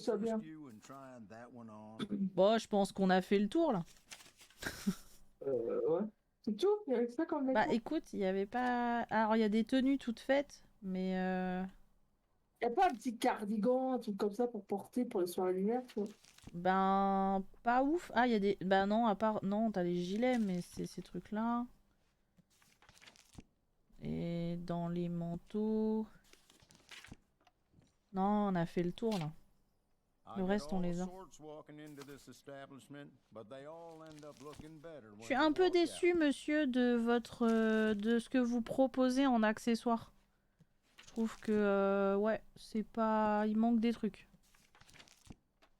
ça bien. Bon, je pense qu'on a fait le tour là. Ouais. C'est tout? Il y avait que ça comme Bah vêtements? écoute, il y avait pas. Alors il y a des tenues toutes faites, mais Y a pas un petit cardigan, un truc comme ça pour porter pour les soirées d'hiver, tu vois? ben pas ouf. Ah il y a des. Bah non, à part non, t'as les gilets, mais c'est ces trucs là. Et dans les manteaux. Non, on a fait le tour là. Le reste on les a. Je suis un peu déçu, monsieur, de votre de ce que vous proposez en accessoires. Je trouve que ouais, c'est pas, il manque des trucs.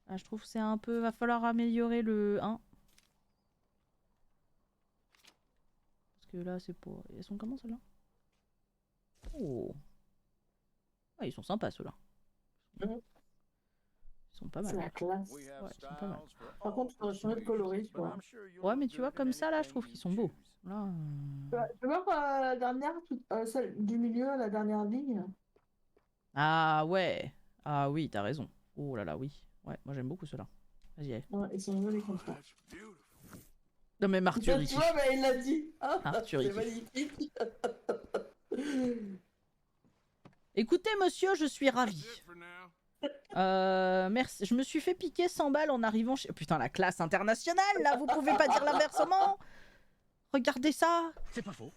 Ah, je trouve que c'est un peu, va falloir améliorer le 1 parce que là c'est pour, elles sont comment celles-là? Oh, ah, ils sont sympas ceux-là. Mhm. Ils sont pas C'est mal. la classe. Ouais, ils sont pas mal. Par contre, il faudrait changer de coloris, tu vois. Ouais, mais tu vois comme ça là, je trouve qu'ils sont beaux. Là, Tu vois la dernière, celle du milieu, la dernière ligne? ah ouais, ah oui, t'as raison. Oh là là, oui. Ouais, moi j'aime beaucoup ceux-là. Vas-y, allez. Ouais, ils sont jolis comme ça. Non mais Arthur il Tu vois, kiffe. mais il l'a dit. Ah, Arthur il c'est kiffe. magnifique. Écoutez monsieur, je suis ravi. Merci. Je me suis fait piquer 100 balles en arrivant chez... Putain, la classe internationale, là, vous pouvez pas dire l'inversement. Regardez ça. C'est pas faux.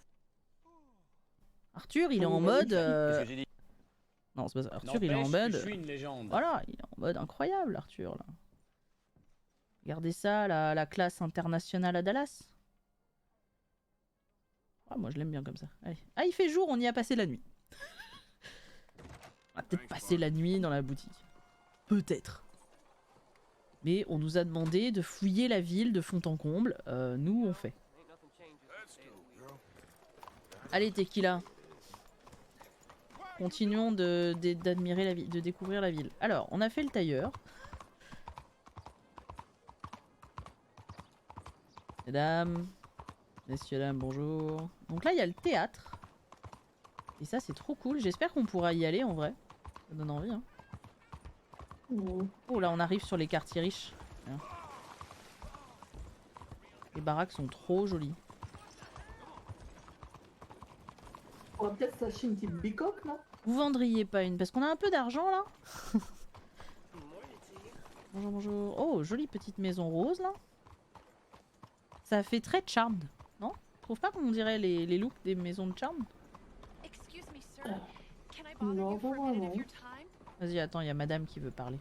Arthur, il est On en va mode... Qu'est-ce que j'ai dit? Non, c'est pas ça. Arthur, il est en N'empêche que je mode... suis une légende. Voilà, il est en mode incroyable, Arthur, là. Regardez ça, la classe internationale à Dallas. Ah, moi, je l'aime bien comme ça. Allez. Ah, il fait jour, on y a passé la nuit. On va peut-être passer la nuit dans la boutique. Peut-être. Mais on nous a demandé de fouiller la ville de fond en comble. Nous, on fait. Allez, Tequila. Continuons d'admirer la ville, de découvrir la ville. Alors, on a fait le tailleur. Mesdames, messieurs, dames, bonjour. Donc là, il y a le théâtre. Et ça, c'est trop cool. J'espère qu'on pourra y aller en vrai. Ça donne envie, hein. Oh, là, on arrive sur les quartiers riches. Bien. Les baraques sont trop jolies. On va peut-être s'acheter une petite bicoque, non? Vous vendriez pas une? Parce qu'on a un peu d'argent, là. Bonjour, bonjour. Oh, jolie petite maison rose, là. Ça fait très charmed, non? Tu trouves pas qu'on dirait les looks des maisons de charme? Non, pas vraiment. Vas-y, attends, il y a madame qui veut parler.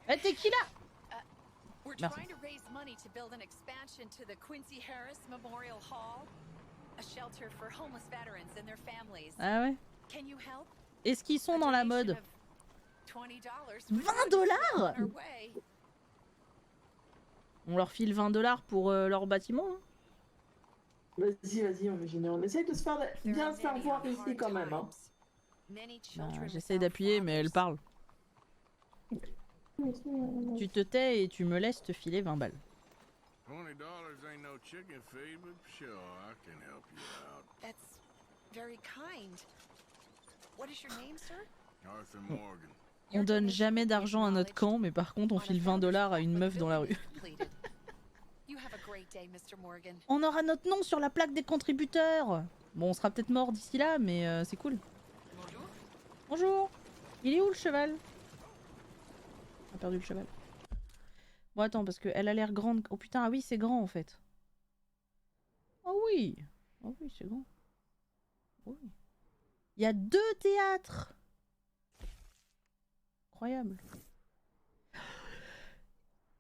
Eh, Tequila! We're Merci. trying to raise money to build an expansion to the Quincy Harris Memorial Hall, a shelter for homeless veterans and their families. Ah ouais? Can you help? Est-ce qu'ils sont dans la mode? $20 $20? On leur file 20 $ pour leur bâtiment, hein. Vas-y, vas-y, on essaye de se faire bien se faire voir ici quand même, hein. Bah, j'essaye d'appuyer, mais elle parle. Tu te tais et tu me laisses te filer 20 balles. $20 ain't no chicken feed, but sure, I can help you out. That's very kind. What is your name, sir? Arthur Morgan. On donne jamais d'argent à notre camp, mais par contre on file 20 $ à une meuf dans la rue. You have a great day, Mr. Morgan. On aura notre nom sur la plaque des contributeurs. Bon, on sera peut-être mort d'ici là, mais c'est cool. Bonjour. Bonjour. Il est où le cheval? On a perdu le cheval. Bon, attends, parce qu'elle a l'air grande. Oh putain, ah oui, c'est grand en fait. Oh oui. Oh oui, c'est grand. Oh oui. Il y a 2 théâtres. Incroyable.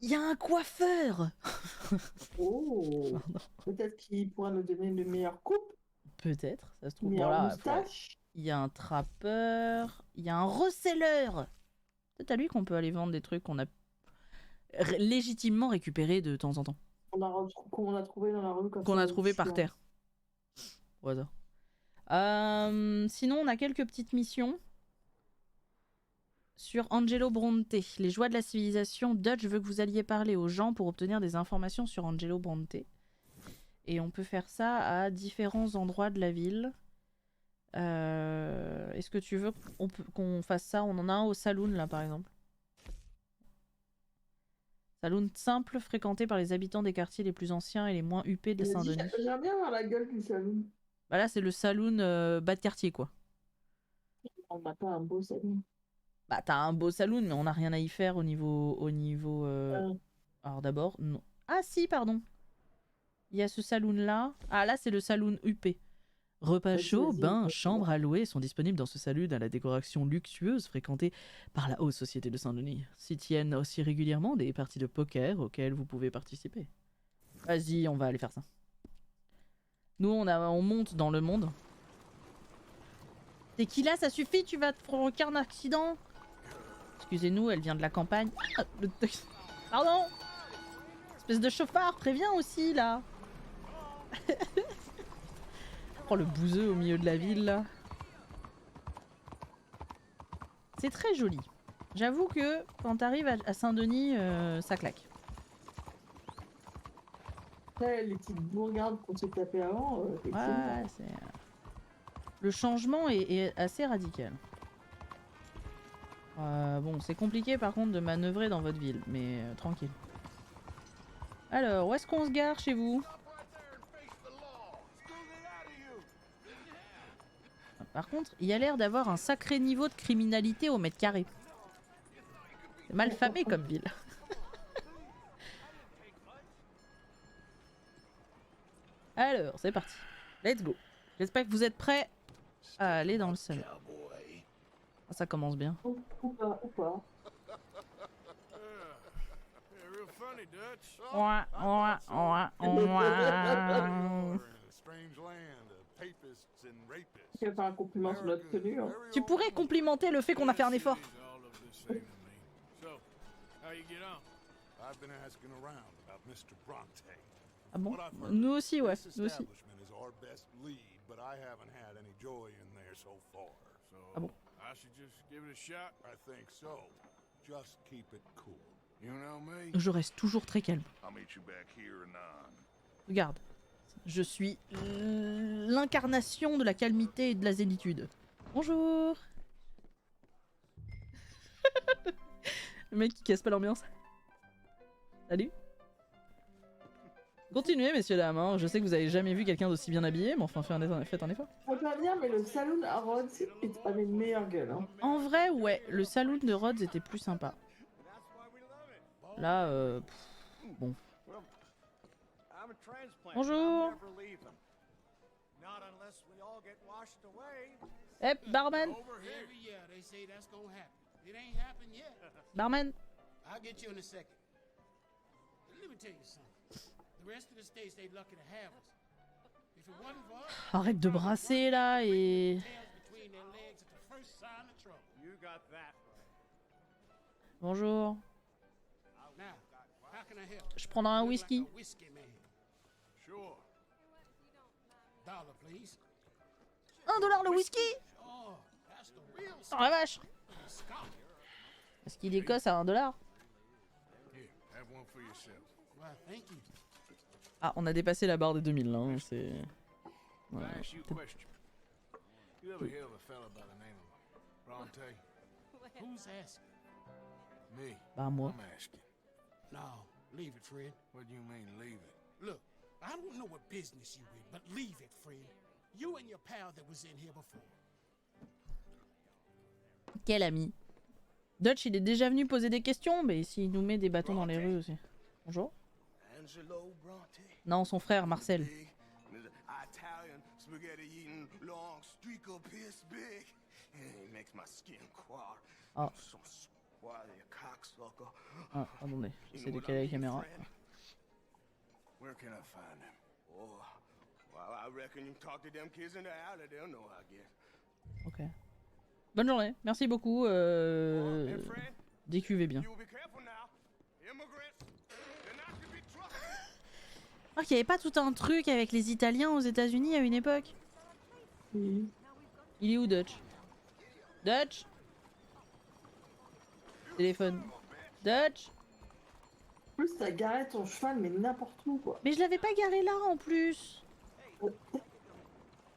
Il y a un coiffeur. Oh, peut-être qu'il pourra nous donner une meilleure coupe, Peut-être, ça se trouve. une meilleure Voilà, moustache. il y a un trappeur. Il y a un receleur. C'est à lui qu'on peut aller vendre des trucs qu'on a légitimement récupérés de temps en temps. Qu'on a trouvé dans la rue. Qu'on a trouvé par terre. Au hasard. Sinon, on a quelques petites missions. Sur Angelo Bronte, les joies de la civilisation. Dutch veut que vous alliez parler aux gens pour obtenir des informations sur Angelo Bronte. Et on peut faire ça à différents endroits de la ville. Est-ce que tu veux qu'on fasse ça? On en a un au saloon là par exemple. Saloon simple fréquenté par les habitants des quartiers les plus anciens et les moins huppés de Saint-Denis. J'aime bien voir la gueule du saloon. Bah là c'est le saloon bas de quartier quoi. On n'a pas un beau saloon. Bah t'as un beau saloon mais on n'a rien à y faire au niveau. Alors d'abord non. Ah si pardon. Il y a ce saloon là. Ah là c'est le saloon UP. Repas chauds, bains, chambres à louer sont disponibles dans ce saloon à la décoration luxueuse fréquentée par la haute société de Saint-Denis. S'y tiennent aussi régulièrement des parties de poker auxquelles vous pouvez participer. Vas-y, on va aller faire ça. Nous, on monte dans le monde. C'est qui là? Ça suffit, tu vas te provoquer un accident. Excusez-nous, elle vient de la campagne. Ah, pardon. Espèce de chauffard, préviens aussi là. Oh le bouseux au milieu de la ville là. C'est très joli. J'avoue que quand t'arrives à Saint-Denis, ça claque. Après, les petites bourgades qu'on s'est tapé avant, Ouais, c'est... Le changement est assez radical. Bon, c'est compliqué par contre de manœuvrer dans votre ville, mais tranquille. Alors, où est-ce qu'on se gare chez vous? Par contre, il y a l'air d'avoir un sacré niveau de criminalité au mètre carré. C'est mal famé comme ville. Alors, c'est parti. Let's go. J'espère que vous êtes prêts à aller dans le salon. Ah, ça commence bien. Ou pas, ou pas. Real funny, Dutch. Ouah, ouah, ouah, ouah. Strange land of papists and rapists. Tu vas faire un compliment sur notre tenue. Hein. Tu pourrais complimenter le fait qu'on a fait un effort. All of the same to me. So, how you get on? I've been asking around about Mr. Bronte. Ah bon? What I've heard, Nous aussi, ouais. this Nous aussi. establishment is our best lead, but I haven't had any joy in there so far. So, Ah bon? I should just give it a shot. I think so. Just keep it cool. You know me? Je reste toujours très calme. I'll meet you back here anon. Regarde. Je suis l'incarnation de la calmité et de la zénitude. Bonjour. Le mec qui casse pas l'ambiance. Salut. Continuez, messieurs dames. Hein. Je sais que vous avez jamais vu quelqu'un d'aussi bien habillé, mais enfin, faites un effort. Faut pas dire, mais le saloon à Rhodes avait une meilleure gueule. Hein. En vrai, ouais, le saloon de Rhodes était plus sympa. Là, bon. Bonjour. Hé, barman. Every year they say that's gonna happen. It ain't happened yet. Barman. I'll get you in a second. Let me tell you something. The rest of the states they lucky to have us. If it wasn't for us, Arrête de brasser là et... tails between their legs at the first sign of trouble. You got that right. Bonjour. Now, how can I help? Je prendrai un whisky. Like a whiskey man. Sure. Dollar, please. $1 le whisky. Oh, that's the real Oh la vache. Scott. Est-ce qu'il écosse à $1? Here, have one for yourself. Well, thank you. Ah, on a dépassé la barre des 2000 là, hein, c'est... Can Ouais. I ask you a question? You ever hear of a fella by the name of Bronte? Who's asking? Me. Bah moi. I'm asking. No, leave it, friend. What do you mean, leave it? Look, I don't know what business you in, but leave it, friend. You and your pal that was in here before. Quel ami. Dutch, il est déjà venu poser des questions, mais s'il nous met des bâtons dans les rues aussi. Bonjour. Angelo Bronte. Non, son frère, Marcel. Big, Italian, spaghetti-eating, long streak of piss big. He makes my skin crawl. Oh. So squally, a cocksucker. Ah, attendez, You j'essaie know de what I caler la mean, caméra. friend? Where can I find him? Oh, well, I reckon you talk to them kids in the alley, they'll know, I guess. Ok. Bonne journée, merci beaucoup. And friend, Décuvez bien. you be careful now. Immigrants, they're not to be trusted. Ah, qu'il n'y avait pas tout un truc avec les Italiens aux États-Unis à une époque? Oui. Il est où, Dutch? Dutch? Téléphone. Dutch? En plus, t'as garé ton cheval, mais n'importe où, quoi. Mais je l'avais pas garé là en plus.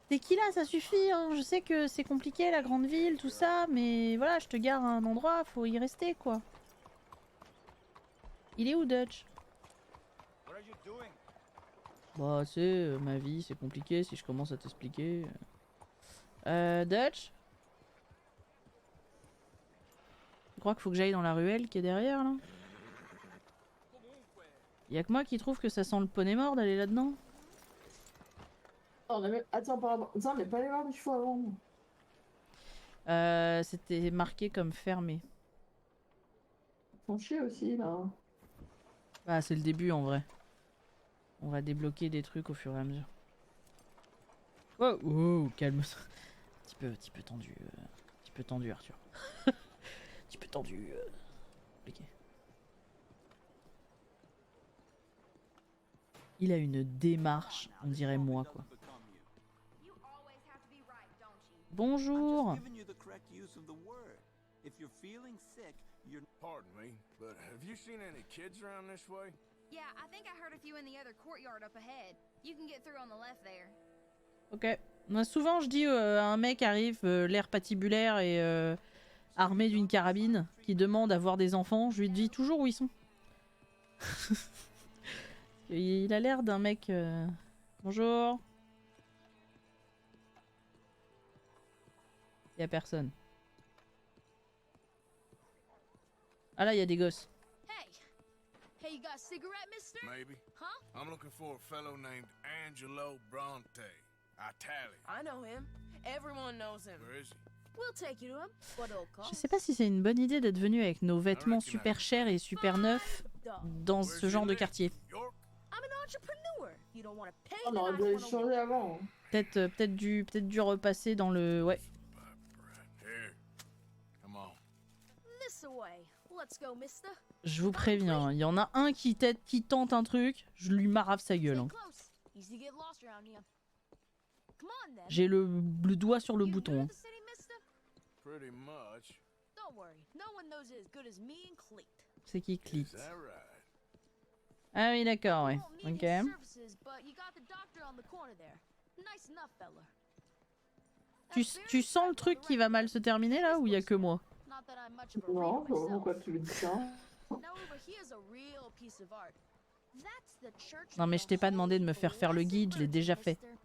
T'es qui là, ça suffit, hein. Je sais que c'est compliqué la grande ville, tout ça, mais voilà, je te gare à un endroit, faut y rester quoi. Il est où Dutch? What are you doing? Bah tu sais, ma vie c'est compliqué si je commence à t'expliquer. Dutch? Je crois qu'il faut que j'aille dans la ruelle qui est derrière là. Y'a que moi qui trouve que ça sent le poney mort d'aller là-dedans. Attends, on n'est pas allé voir des chevaux avant. C'était marqué comme fermé. Ils font chier aussi, là. Bah c'est le début en vrai. On va débloquer des trucs au fur et à mesure. Oh, oh calme. Petit peu tendu. Petit peu tendu Arthur. Petit peu tendu. Compliqué. Il a une démarche, on dirait moi quoi. Bonjour. Pardon me, but have you seen any kids around this way? Yeah, I think I heard a few in the other courtyard up ahead. You can get through on the left there. Ok. Moi, souvent je dis à un mec arrive l'air patibulaire et armé d'une carabine qui demande à voir des enfants, je lui dis toujours où ils sont. Il a l'air d'un mec... Bonjour. Il y a personne. Ah là, il y a des gosses. Hey! Hey, you got a cigarette, mister? Maybe. Huh? I'm looking for a fellow named Angelo Bronte. Italian. I know him. Everyone knows him. Where is he? We'll take you to him. What it'll cost. Je sais pas si c'est une bonne idée d'être venu avec nos vêtements super chers et super neufs dans ce genre de quartier. York? I'm an entrepreneur. You don't want to pay On me, aurait I dû don't les wanna changer avant. Hein. Peut-être dû repasser dans le... Ouais. Here. Come on. this away. Let's go, mister. Je vous préviens, il y en a un qui tente un truc, je lui marave sa gueule. Stay Hein. close. Easy to get lost around here. Come on, then. J'ai le doigt sur le You bouton. new Hein. to the city, mister? Pretty much. Don't worry. No one knows it as good as me and Cleet. C'est qui Is Clit? that right? Ah oui, d'accord, ouais. You won't need Ok. his services, but you got the doctor on the corner there. Nice enough, fella. Tu sens le truc qui va mal se terminer là ou il y a que moi? Not that I'm much of a Non, reader myself. pourquoi tu le dis ça? Now over here's a real piece of art. That's the church. Non mais of je t'ai the pas demandé de me Holy faire faire le Blessed guide, je l'ai Virgin, déjà fait. mister.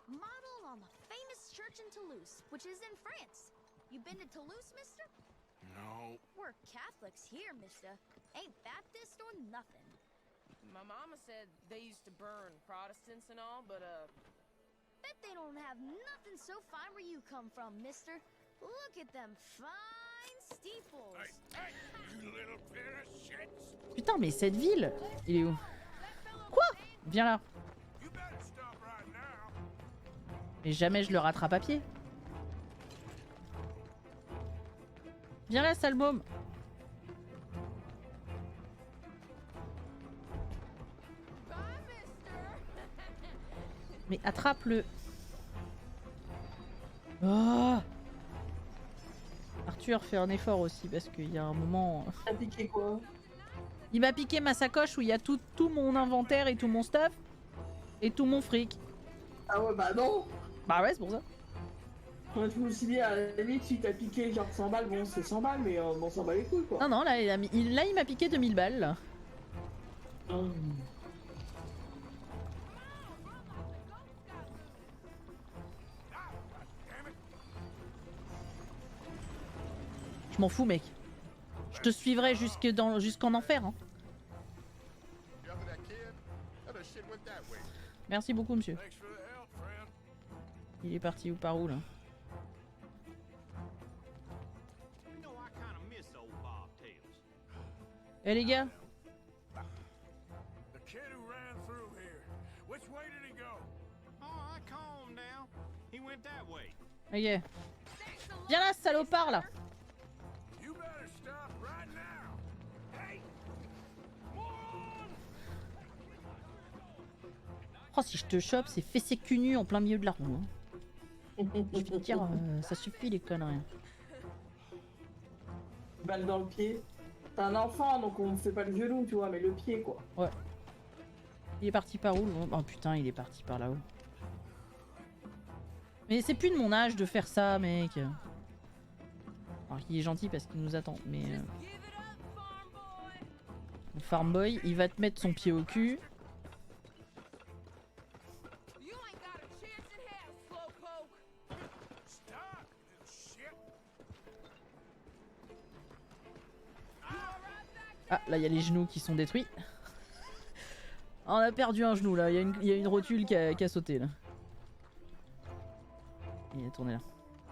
Modeled on the famous church in Toulouse, which is in France. You been to Toulouse, mister? No. We're Catholics here, mister. Ain't Baptist or nothing. My mama said they used to burn Protestants and all, but Bet they don't have nothing so fine where you come from, mister. Look at them fine steeples. Hey, you little pair of shits. Putain mais cette ville, il est où? Quoi? Viens là. You better stop right now. Mais jamais je le rattrape à pied. Viens là, sale môme. Bye, mister. Mais attrape-le. Oh Arthur fait un effort aussi parce qu'il y a un moment... T'as piqué quoi? Il m'a piqué ma sacoche où il y a tout mon inventaire et tout mon stuff. Et tout mon fric. Ah ouais, bah non! Bah ouais, c'est pour ça. Moi, je me suis dit, à la limite, si t'as piqué genre 100 balles, bon, c'est 100 balles, mais on s'en bat les couilles, quoi. Non, non, là, il m'a piqué 2000 balles. Là. Hum. Je m'en fous, mec. Je te suivrai jusqu'en enfer. Hein. You after that kid? That shit went that way. Merci beaucoup, monsieur. Thanks for the help, friend. Il est parti où par où, là? You know, I kind of miss old Bob Tales. Eh les gars, The kid who ran through here. Which way did he go? Oh, I calmed down. He went that way. ok. Viens là, salopard, là. You better stop right now. Hey! Moron! Oh, si je te chope, c'est fessé cul nu en plein milieu de la roue. Hein. Je vais te dire, ça suffit les conneries. Balle dans le pied. T'es un enfant, donc on fait pas le genou, tu vois, mais le pied, quoi. Ouais. Il est parti par où? Oh putain, il est parti par là-haut. Mais c'est plus de mon âge de faire ça, mec. Alors il est gentil parce qu'il nous attend, mais... Le farm boy, il va te mettre son pied au cul. Ah, là il y a les genoux qui sont détruits. On a perdu un genou là, il y a une rotule qui a sauté là. Il est tourné là.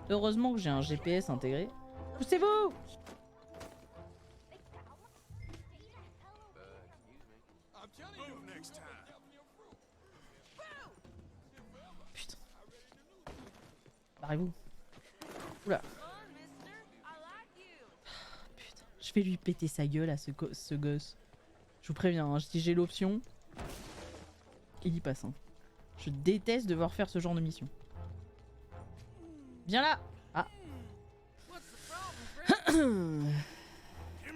Heureusement que j'ai un GPS intégré. Poussez-vous! Putain. Barrez-vous. Oula. Putain. Je vais lui péter sa gueule à ce gosse. Je vous préviens, hein, si j'ai l'option, il y passe. Hein. Je déteste devoir faire ce genre de mission. Viens là! Ah. Give me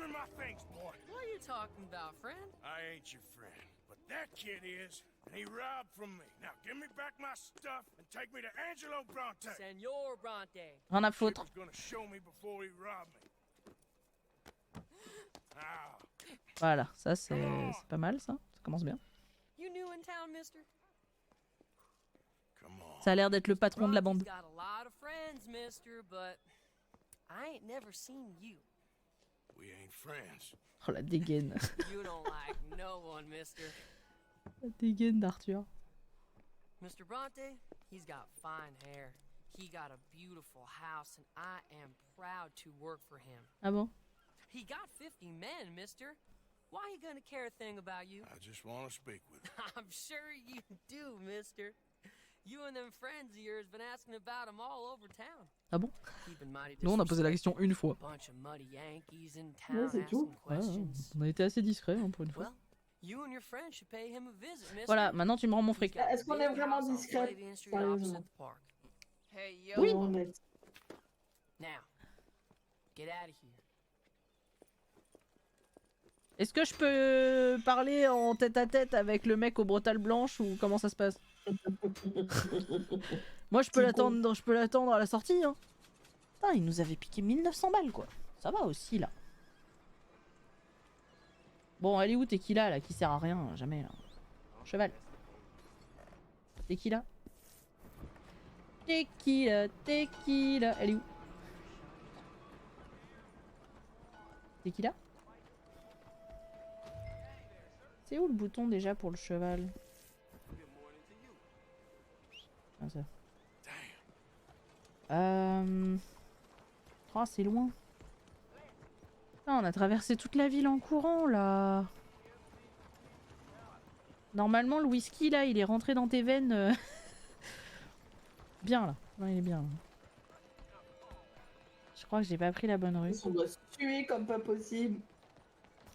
my things, boy. What are you talking about, friend? I ain't your friend, but that kid is, and he robbed from me. Now give me back my stuff and take me to Angelo Bronte. Senor Bronte. Rien à Shit foutre. was gonna show me before he robbed me. Now, Voilà, ça c'est pas mal ça. Ça commence bien. You new in town, mister? come on. Ça a l'air d'être le patron de la bande. Bronte's got a lot of friends, mister, but I ain't never seen you. We ain't friends. Oh la dégaine. You don't like no one, mister. La dégaine d'Arthur. Mr. Bronte, he's got fine hair. He got a beautiful house, and I am proud to work for him. Ah bon? He got 50 men, mister. Why he gonna care a thing about you? I just want to speak with him. I'm sure you do, mister. You and them friends of yours been asking about him all over town. Ah bon? Keeping mighty Nous on a posé la question une fois. Bunch of muddy Yankees in Ouais, town c'est tout. asking questions. On a été assez discret hein, pour une fois. Well, you and your friend should pay him a visit, mister. Voilà, maintenant tu me rends mon fric. Est-ce qu'on est vraiment discret? Sérieusement. Hey, yo. Oui. Honnête. Now, get out of here. Est-ce que je peux parler en tête à tête avec le mec aux bretelles blanches ou comment ça se passe? Moi je peux l'attendre à la sortie hein. Putain, il nous avait piqué 1900 balles quoi. Ça va aussi là. Bon, elle est où Tequila là qui sert à rien jamais là. Cheval. Tequila. Tequila, Tequila. Elle est où? Tequila? C'est où le bouton déjà pour le cheval? Ah, ça. Oh, c'est loin. Ah, on a traversé toute la ville en courant là. Normalement, le whisky là, il est rentré dans tes veines. Bien là. Non, il est bien là. Je crois que j'ai pas pris la bonne rue. On doit se tuer comme pas possible.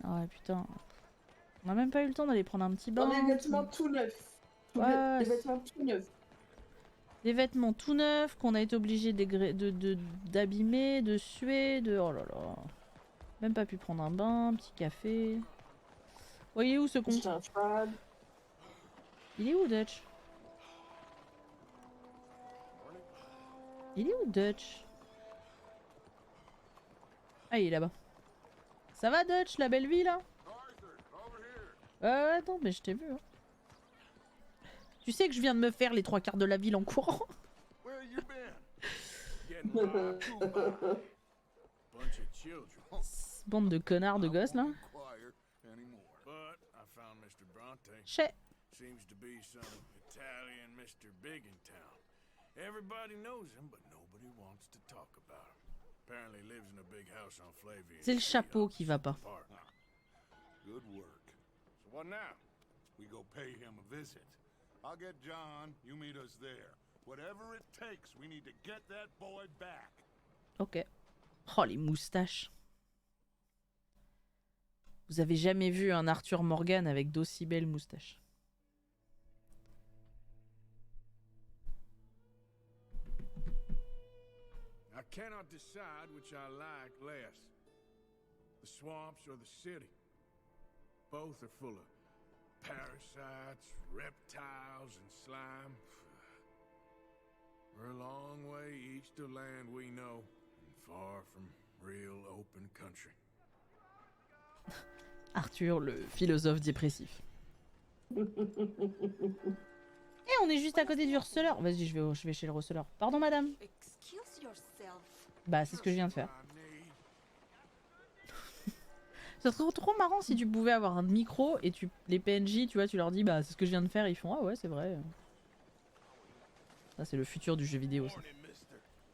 Ah ouais, putain. On a même pas eu le temps d'aller prendre un petit bain. On a des vêtements tout neufs. Ouais, Des vêtements tout neufs. Des vêtements tout neufs qu'on a été obligé d'abîmer, de suer, de... Oh là là. Même pas pu prendre un bain, un petit café. Oh, il est où ce con? Il est où Dutch? Il est où Dutch? Ah, il est là-bas. Ça va Dutch, la belle vie là? Ouais, non, mais je t'ai vu. Hein. Tu sais que je viens de me faire les 3/4 de la ville en courant. Bande de connards de gosses là. Chez. Seems to be some Italian Mr. Big in town. Everybody knows him, but nobody wants to talk about him. Apparently lives in a big house on Flavian. C'est le chapeau qui va pas. Good work. So what now? We go pay him a visit. I'll get John, you meet us there. Whatever it takes, we need to get that boy back. Ok. Oh, les moustaches. Vous avez jamais vu un Arthur Morgan avec d'aussi belles moustaches. I cannot decide which I like less. The swamps or the city. Both are full of parasites, reptiles, and slime. We're a long way east of land we know, and far from real open country. Arthur, le philosophe dépressif. Et on est juste à côté du receleur. Vas-y, je vais chez le receleur. Pardon, madame. Excuse yourself. Bah, c'est ce que je viens de faire. Ça serait trop marrant si tu pouvais avoir un micro et les PNJ, tu vois, tu leur dis, bah, c'est ce que je viens de faire. Et ils font, ah ouais, c'est vrai. Ça, c'est le futur du jeu vidéo, ça.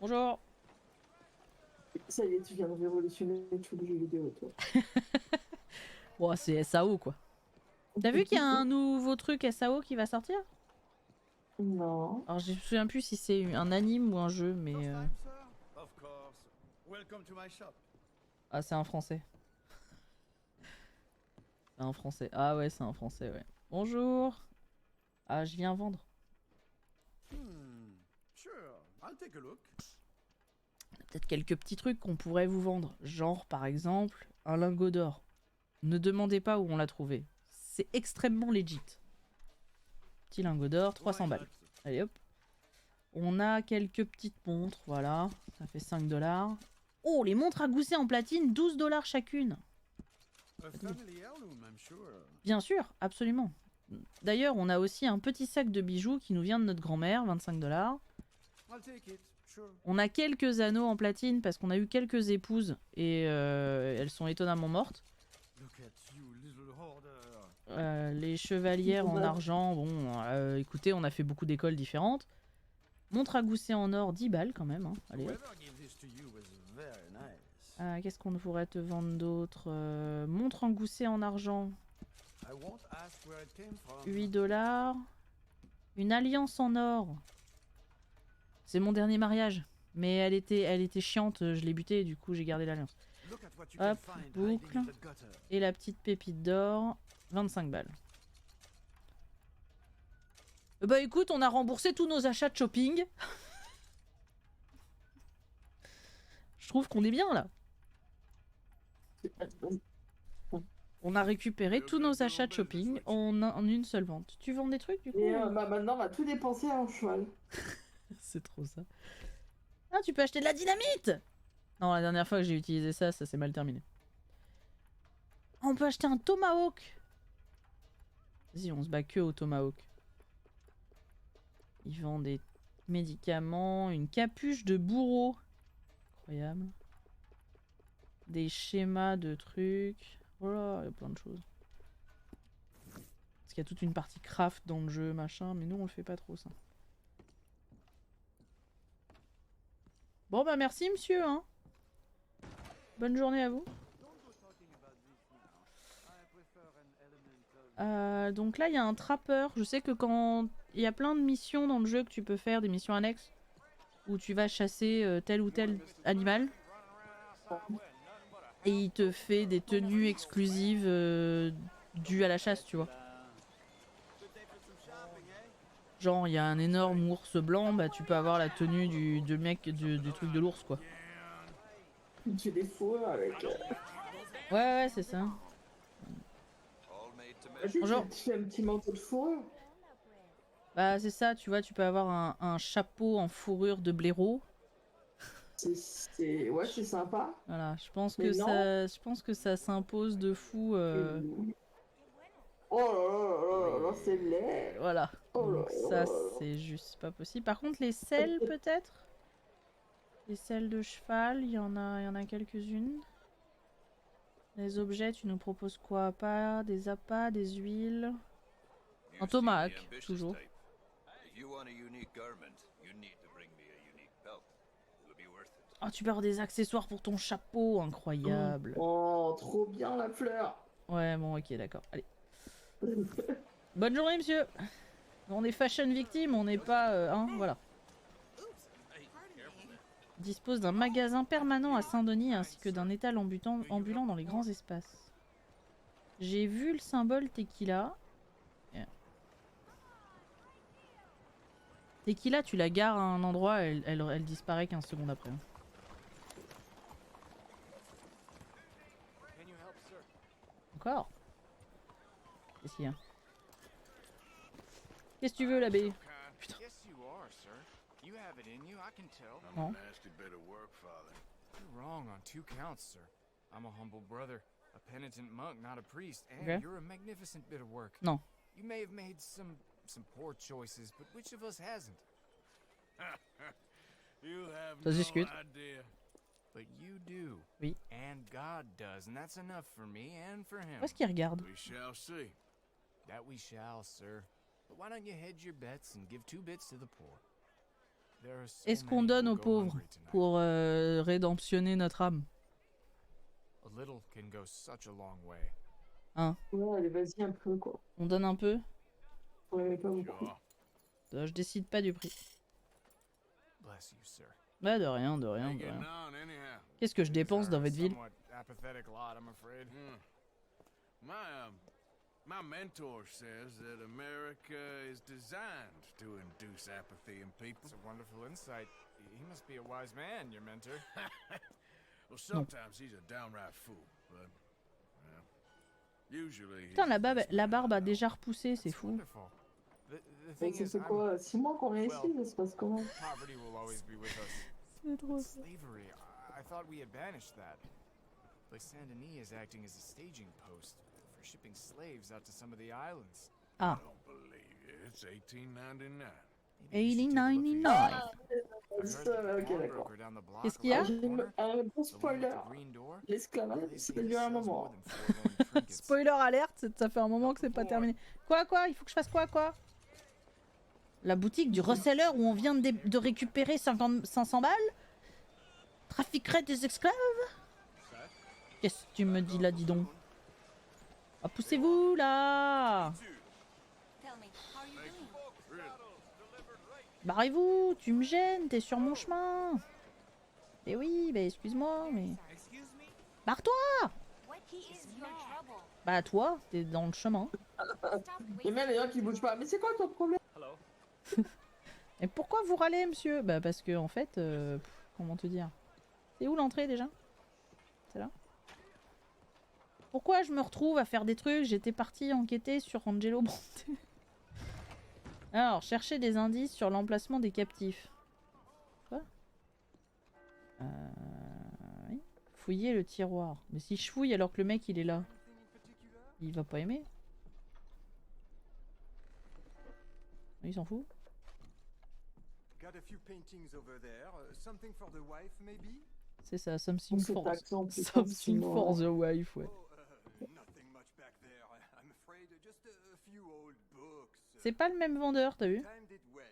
Bonjour. Ça y est, tu viens de révolutionner tout le jeu vidéo, toi. Bon, c'est SAO, quoi. T'as vu qu'il y a un nouveau truc SAO qui va sortir? Non. Alors, je me souviens plus si c'est un anime ou un jeu, mais... Ah, c'est un français. C'est un français. Ah ouais, c'est un français, ouais. Bonjour. Ah, je viens vendre. Peut-être quelques petits trucs qu'on pourrait vous vendre. Genre, par exemple, un lingot d'or. Ne demandez pas où on l'a trouvé. C'est extrêmement legit. Petit lingot d'or, 300 balles. Allez hop. On a quelques petites montres, voilà. Ça fait 5 $. Oh, les montres à gousset en platine, 12 $ chacune. Bien sûr, absolument. D'ailleurs, on a aussi un petit sac de bijoux qui nous vient de notre grand-mère, 25 $. On a quelques anneaux en platine parce qu'on a eu quelques épouses et elles sont étonnamment mortes. Les chevalières en argent, bon, écoutez, on a fait beaucoup d'écoles différentes. Montre à gousset en or, 10 balles quand même. Hein. Allez. Qu'est-ce qu'on pourrait te vendre d'autre? Montre en gousset en argent, 8 $. Une alliance en or. C'est mon dernier mariage. Mais elle était chiante, je l'ai butée et du coup j'ai gardé l'alliance. Hop, boucle. Et la petite pépite d'or, 25 balles. Bah écoute, on a remboursé tous nos achats de shopping. Je trouve qu'on est bien là. On a récupéré tous nos achats de shopping en une seule vente. Tu vends des trucs du coup? Et bah maintenant on va tout dépenser en cheval. C'est trop ça. Ah, tu peux acheter de la dynamite! Non, la dernière fois que j'ai utilisé ça, ça s'est mal terminé. On peut acheter un tomahawk. Vas-y, on se bat que au tomahawk. Ils vendent des médicaments, une capuche de bourreau. Incroyable. Des schémas de trucs. Voilà, il y a plein de choses. Parce qu'il y a toute une partie craft dans le jeu, machin, mais nous on le fait pas trop ça. Bon bah merci monsieur, hein. Bonne journée à vous. Donc là il y a un trappeur. Je sais que quand il y a plein de missions dans le jeu que tu peux faire, des missions annexes, où tu vas chasser tel ou tel animal. Et il te fait des tenues exclusives dues à la chasse, tu vois. Genre, il y a un énorme ours blanc, bah tu peux avoir la tenue du truc de l'ours, quoi. Tu des fourrures avec... Ouais, c'est ça. Bonjour. Tu fais un petit manteau de fourrure. Bah c'est ça, tu vois, tu peux avoir un chapeau en fourrure de blaireau. Ouais, c'est sympa. Voilà, je pense que ça s'impose de fou. Oh là là, c'est laid. Voilà. Oh donc ça, c'est juste pas possible. Par contre, les selles, peut-être. Les selles de cheval, il y en a quelques-unes. Les objets, tu nous proposes quoi? Pas des appâts, des huiles. Un tomahawk, toujours. Oh, tu peux avoir des accessoires pour ton chapeau, incroyable. Oh, trop bien la fleur. Ouais, bon, ok, d'accord. Allez. Bonne journée, monsieur. On est fashion victime, on n'est pas... hein, voilà. Dispose d'un magasin permanent à Saint-Denis ainsi que d'un étal ambulant dans les grands espaces. J'ai vu le symbole Tequila. Yeah. Tequila, tu la gares à un endroit, elle disparaît 15 secondes après. encore. Qu'est-ce qu'il y a? Qu'est-ce que tu veux, l'abbé? Putain. Yes, you are, sir. You have it in you, I can tell. I'm a nasty bit of work, Father. You're wrong on 2 counts, sir. I'm a humble brother, a penitent monk, not a priest, and Okay. you're a magnificent bit of work. Non. You may have made some poor choices, but which of us hasn't? You have Ça se discute. no idea. But you do. Oui. And God does, and that's enough for me and for him. Où est-ce qu'il regarde? We shall see. That we shall, sir. But why don't you hedge your bets and give 2 bits to the poor? There are so Est-ce qu'on many donne who aux go pauvres hungry tonight. pour rédemptionner notre âme? A little can go such a long way. Hein? Ouais, allez, vas-y un peu, quoi. On donne un peu? Ouais, mais pas beaucoup. Sure. Je décide pas du prix. Bless you, sir. Bah de rien, de rien, How de getting rien. on, anyhow? Qu'est-ce que je dépense dans votre ville? Somewhat apathetic lot, I'm afraid. My mentor says that America is designed to induce apathy in people. It's a wonderful insight. He must be a wise man, your mentor. Well, sometimes he's a downright fool, but well, usually. Putain, la barbe a déjà repoussé, c'est That's fou. wonderful. The Mais thing ça is, fait quoi? 6 mois qu'on est ici, ça se passe comment? poverty will always be with us. C'est trop ça. Slavery, I thought we had banished that. Like Saint-Denis is acting as a staging post for shipping slaves out to some of the islands. Ah. I don't believe you. It's 1899. Maybe you should take a look for yourself. 1899. I heard that the Ok, d'accord. pawnbroker down the block Qu'est-ce qu'il y a? around the corner, Un bon the one with spoiler. the green door, L'esclavage, they c'est say he déjà un sells more moment. than forlorn trinkets. Spoiler alerte, ça fait un moment que c'est pas terminé. Quoi? Il faut que je fasse quoi? La boutique du reseller où on vient de récupérer 500 balles? Trafiquerait des esclaves? Qu'est-ce que tu me dis là, dis donc? Ah, poussez-vous là! Tell me, how are you doing? Barrez-vous, tu me gênes, t'es sur mon chemin. Eh oui, bah excuse-moi, mais... Barre-toi! What is your trouble? Bah toi, t'es dans le chemin. Et même les gens qui bougent pas. Mais c'est quoi ton problème? Et pourquoi vous râlez, monsieur? Bah parce que, en fait, comment te dire? C'est où l'entrée déjà? C'est là? Pourquoi je me retrouve à faire des trucs? J'étais partie enquêter sur Angelo Bronte. Alors, chercher des indices sur l'emplacement des captifs. Quoi? Oui. Fouiller le tiroir. Mais si je fouille alors que le mec il est là, il va pas aimer. Il s'en fout. Got a few paintings over there. Something for the wife, maybe? C'est ça, something Cet for... accent, putain, Something sinon, for the wife, ouais. Oh, nothing much back there. I'm afraid just a few old books. C'est pas le même vendeur, t'as vu? Timed it well.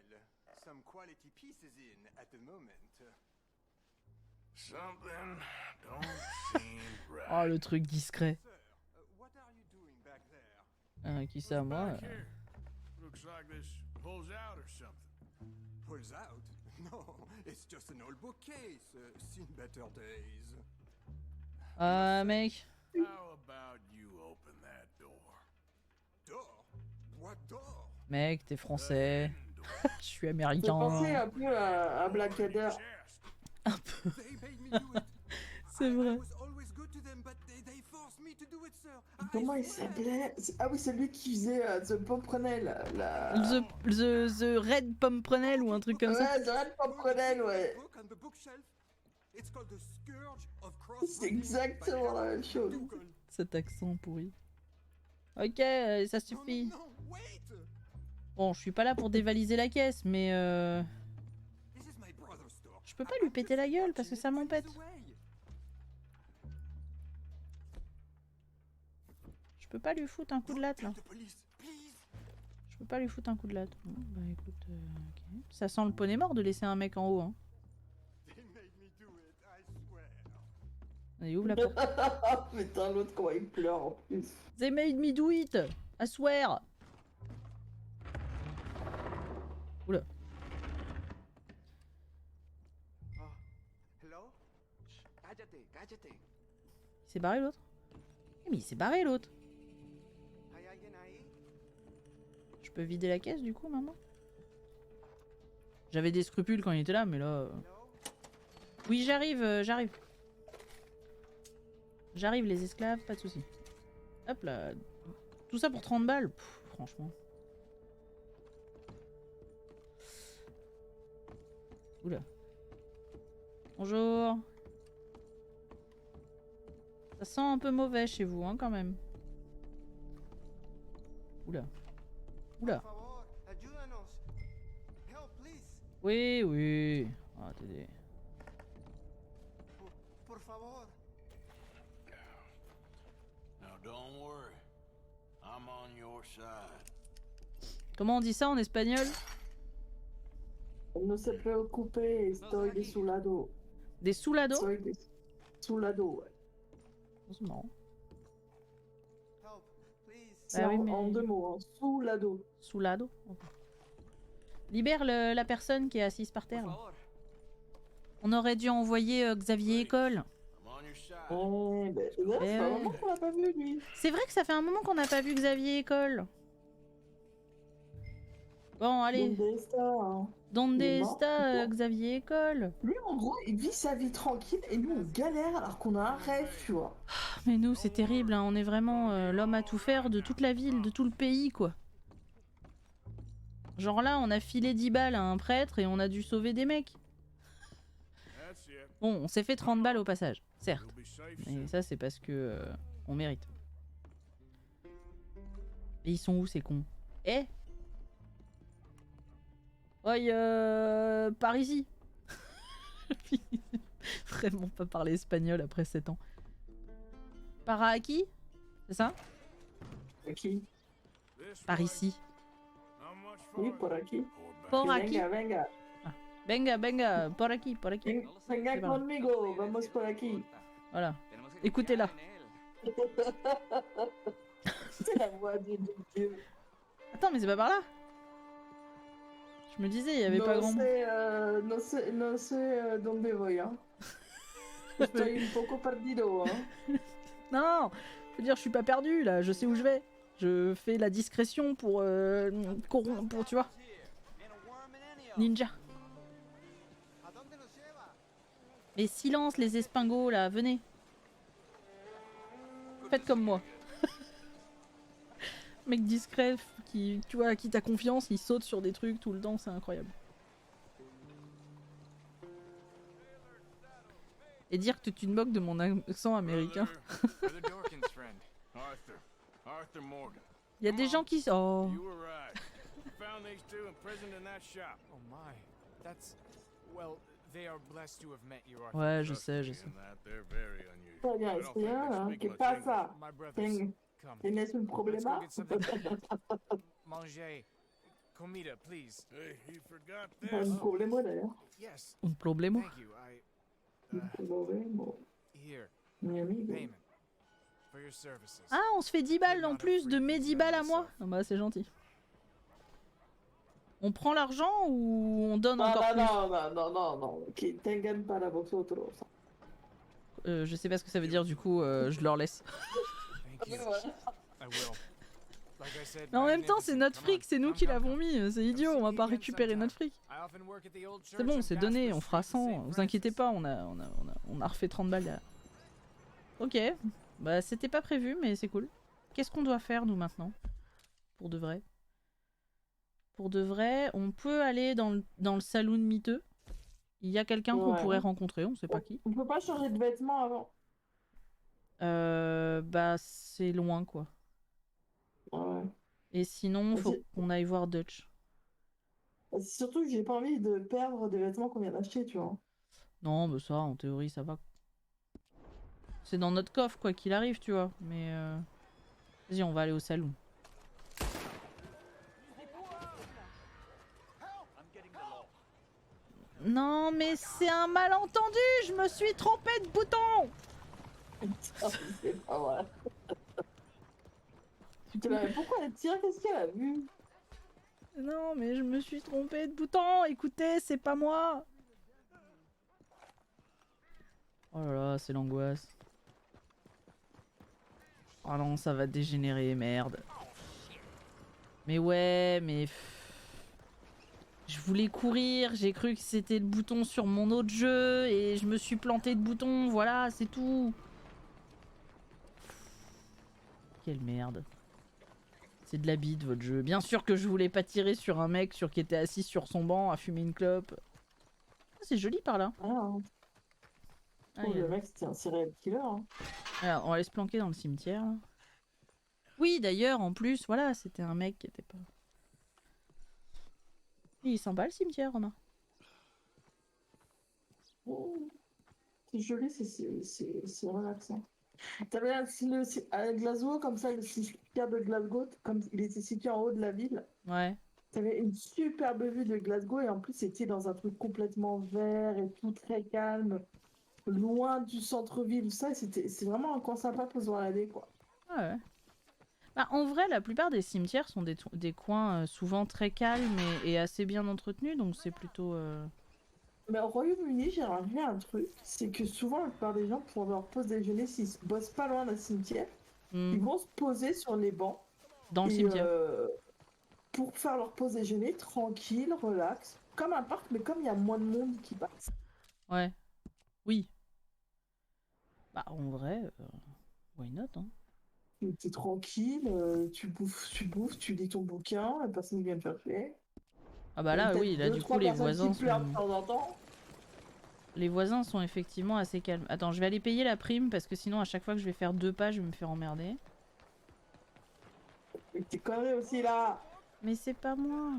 Some quality pieces in at the moment. Something don't seem right. Oh, le truc discret. Sir, what are you doing back there? Qui ça, moi? Back here. Looks like this pulls out or something. Pulls out? No, it's just an old bookcase. Seen better days. Mec. How about you open that door? Door? What door? Mec, t'es français. Je suis J'ai américain. pensé un peu à Blackadder. Un peu. They made me do it. C'est vrai. I was always good to them, but they forced me to do it, sir. Comment il s'appelait? Ah oui, c'est lui qui faisait The Pomprenel. The Red Pomprenel ou un truc comme ça. Ouais, The Red Pomprenel, ouais. Book on the bookshelf. It's called The Scourge of C'est Crossbreeding exactement la même chose. Cet accent pourri. Ok, ça suffit. No, wait! Bon, je suis pas là pour dévaliser la caisse, mais This is my brother's store. je peux pas lui péter la gueule parce que ça m'embête. Je peux pas lui foutre un coup de latte là. The police, please. Je peux pas lui foutre un coup de latte. Bon, bah écoute, ok. Ça sent le poney mort de laisser un mec en haut, hein. They made me do it, I swear. Allez, ouvre la porte. Putain, l'autre, comment il pleure en plus. They made me do it! I swear! Oula. Hello? Shh, cállate, cállate. Il s'est barré l'autre? Eh, mais il s'est barré l'autre! ¿Hay alguien ahí? Je peux vider la caisse du coup maintenant? J'avais des scrupules quand il était là, mais là... Oui, j'arrive, j'arrive. J'arrive les esclaves, pas de soucis. Hop là. Tout ça pour 30 balles. Pff, franchement. Oula. Bonjour. Ça sent un peu mauvais chez vous, hein, quand même. Oula. Oula. Oui, oui. Ah, attendez. Now don't worry. I'm on your side. Comment on dit ça en espagnol? No se preocupe, estoy de su lado. Des sous la dos? Soy de su lado, ouais. C'est marrant. C'est Ah oui, en, mais- en 2 mots, hein. Sous lado. Sous la dos? Ok. Libère la personne qui est assise par terre. Là. On aurait dû envoyer Xavier École. I'm on your side. Eh ben, là, Eh c'est un ouais. moment qu'on l'a pas vu, lui. C'est vrai que ça fait un moment qu'on n'a pas vu Xavier École. Bon, allez. Donde está, hein. Donde Il est mort, está il est mort. Xavier École? Lui, en gros, il vit sa vie tranquille et nous, on galère alors qu'on a un rêve, tu vois. Mais nous, c'est terrible. Hein. On est vraiment l'homme à tout faire de toute la ville, de tout le pays, quoi. Genre là, on a filé 10 balles à un prêtre et on a dû sauver des mecs. That's it. Bon, on s'est fait 30 balles au passage, certes. You'll be safe Mais soon. ça, c'est parce que on mérite. Et ils sont où ces cons? Eh? Oi, par ici. Vraiment pas parler espagnol après 7 ans. Par aquí? C'est ça? Qui? This Par way. ici. Not much Oui, farther. por aquí. Or back. Por aquí. Venga, venga. Venga, venga, por aquí, por aquí. Venga C'est par là. conmigo, vamos por aquí. Voilà. Écoutez-la. C'est la voix du Dieu. Attends, mais c'est pas par là? Je me disais, il y avait pas grand... No sé dónde voy, hein. Estoy un poco perdido, hein. Non, faut dire, je suis pas perdu là, je sais où je vais. Je fais la discrétion pour pour tu vois. Ninja. Mais silence les espingos là, venez. Faites comme moi. Mec discret qui, tu vois, à qui t'as confiance, il saute sur des trucs tout le temps, c'est incroyable. Et dire que tu te moques de mon accent américain. Brother Dorkin's friend. Arthur. Arthur Morgan. Il y a des gens qui... Oh. You were right. Found these two imprisoned in that shop. Oh my. That's... Well, they are blessed to have met you, Arthur. Ouais, je sais, je sais. In that they're very unusual. Très bien, I don't think espagnol, they hein. speak ¿Qué much pasa? My brothers, Ten- come. ¿Tienes un Let's go problema? get something to eat. Manger. Comida, please. Hey, he forgot T'as this. un problème d'ailleurs. Yes. Un problème. Thank you. Un problème. Here. Mi amigo. Payment. For your services. Ah, on se fait 10 balles en plus de mes 10 balles à moi. Ah bah c'est gentil. On prend l'argent ou on donne Non, encore non, plus? non. Que tengan para vosotros. Je sais pas ce que ça veut dire, du coup je leur laisse. Thank you. I will. Like I said, Mais en même temps, c'est notre magnificent. fric, c'est nous Come on, qui come, l'avons come. mis, c'est idiot, on va pas récupérer notre fric. I often work at the old C'est church bon, on c'est Gasper donné, on Street fera in 100, St. vous inquiétez Francis. pas, on a refait 30 balles derrière. Ok, bah c'était pas prévu, mais c'est cool. Qu'est-ce qu'on doit faire nous maintenant? Pour de vrai? Pour de vrai, on peut aller dans le saloon miteux. Il y a quelqu'un qu'on Ouais. pourrait rencontrer, on sait pas qui. On peut pas changer de vêtements avant. Bah c'est loin quoi. Ouais. Et sinon, faut Vas-y. qu'on aille voir Dutch. Surtout que j'ai pas envie de perdre des vêtements qu'on vient d'acheter, tu vois. Non, bah ça, en théorie, ça va. C'est dans notre coffre, quoi qu'il arrive, tu vois. Mais vas-y, on va aller au salon. Non, mais c'est un malentendu. Je me suis trompé de bouton. C'est pas vrai. Pourquoi elle tire? Qu'est-ce qu'elle a vu? Non, mais je me suis trompé de bouton. Écoutez, c'est pas moi. Oh là là, c'est l'angoisse. Oh non, ça va dégénérer, merde. Mais ouais, mais... Je voulais courir, j'ai cru que c'était le bouton sur mon autre jeu et je me suis planté de bouton, voilà, c'est tout. Quelle merde. C'est de la bite votre jeu. Bien sûr que je voulais pas tirer sur un mec qui était assis sur son banc à fumer une clope. C'est joli par là. Ah, le mec c'était un serial killer. Hein. Alors, on va aller se planquer dans le cimetière. Là. Oui, d'ailleurs, en plus, voilà, c'était un mec qui était pas... Il est sympa le cimetière, Romain. Oh, c'est joli, c'est relaxant. T'avais à Glasgow, comme ça, le cimetière de Glasgow, comme il était situé en haut de la ville. Ouais. T'avais une superbe vue de Glasgow et en plus c'était dans un truc complètement vert et tout très calme, loin du centre-ville, tout ça. C'est vraiment un coin sympa pour se balader, quoi. Ah ouais. Bah, en vrai, la plupart des cimetières sont des coins souvent très calmes et assez bien entretenus, donc c'est plutôt... Mais au Royaume-Uni, j'ai remarqué un truc, c'est que souvent la plupart des gens, pour leur pause déjeuner, s'ils bossent pas loin d'un cimetière, ils vont se poser sur les bancs. Dans le cimetière. Pour faire leur pause déjeuner, tranquille, relax. Comme un parc, mais comme il y a moins de monde qui passe. Ouais. Oui. Bah, en vrai, why not, hein. T'es tranquille, tu bouffes, tu lis ton bouquin, la personne vient te chercher. Ah bah là, oui, là du coup, les voisins sont... de temps en temps. Les voisins sont effectivement assez calmes. Attends, je vais aller payer la prime parce que sinon, à chaque fois que je vais faire 2 pas, je vais me faire emmerder. Mais t'es conneries aussi là. Mais c'est pas moi.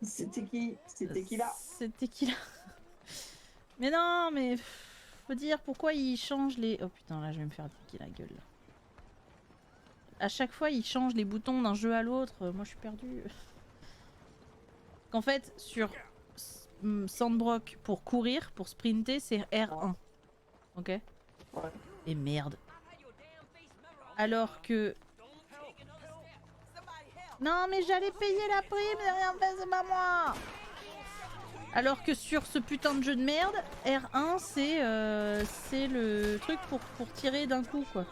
C'était qui? C'était qui là? C'était qui là? Mais non, mais... Faut dire pourquoi ils changent les... Oh putain, là, je vais me faire piquer la gueule. Là. À chaque fois, ils changent les boutons d'un jeu à l'autre. Moi, je suis perdue. Qu'en fait, sur Sandbrook, pour courir, pour sprinter, c'est R1. Ok? Ouais. Et merde. Alors que... Non, mais j'allais payer la prime, mais rien fait, c'est pas moi. Alors que sur ce putain de jeu de merde, R1, c'est le truc pour tirer d'un coup, quoi.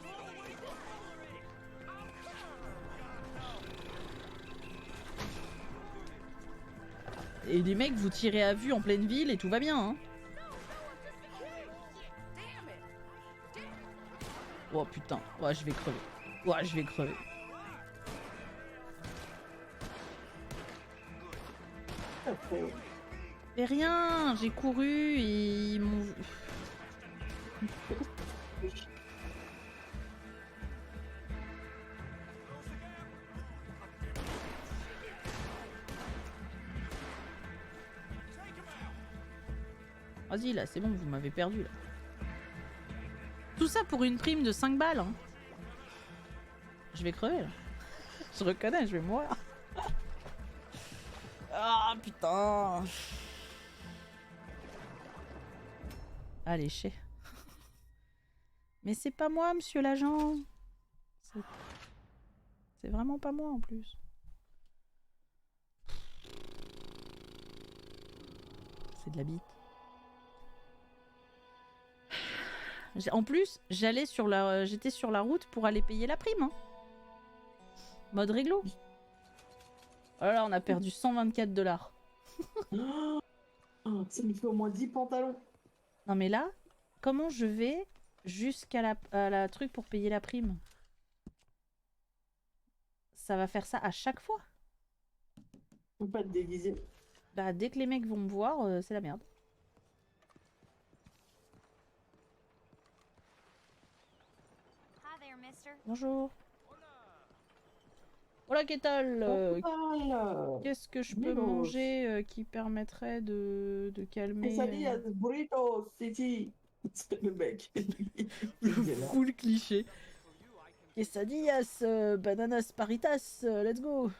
Et les mecs, vous tirez à vue en pleine ville et tout va bien, hein. Oh putain, ouais, je vais crever. Ouais, je vais crever. Mais rien, j'ai couru et ils m'ont... Vas-y là, c'est bon, vous m'avez perdu là. Tout ça pour une prime de 5 balles, hein. Je vais crever là. Je reconnais, je vais mourir. Ah putain. Allez, chais. Mais c'est pas moi, monsieur l'agent. C'est vraiment pas moi en plus. C'est de la bite. En plus, j'étais sur la route pour aller payer la prime. Hein. Mode réglo. Oh là là, on a perdu 124 $. Ça me fait au moins 10 pantalons. Non mais là, comment je vais jusqu'à la truc pour payer la prime? Ça va faire ça à chaque fois. Faut pas te déguiser. Bah dès que les mecs vont me voir, c'est la merde. Bonjour. Voilà, qu'est-ce que je peux manger qui permettrait de calmer... Quesadillas, burritos, city. C'est le mec. Full cliché. Quesadillas, bananas, paritas, let's go.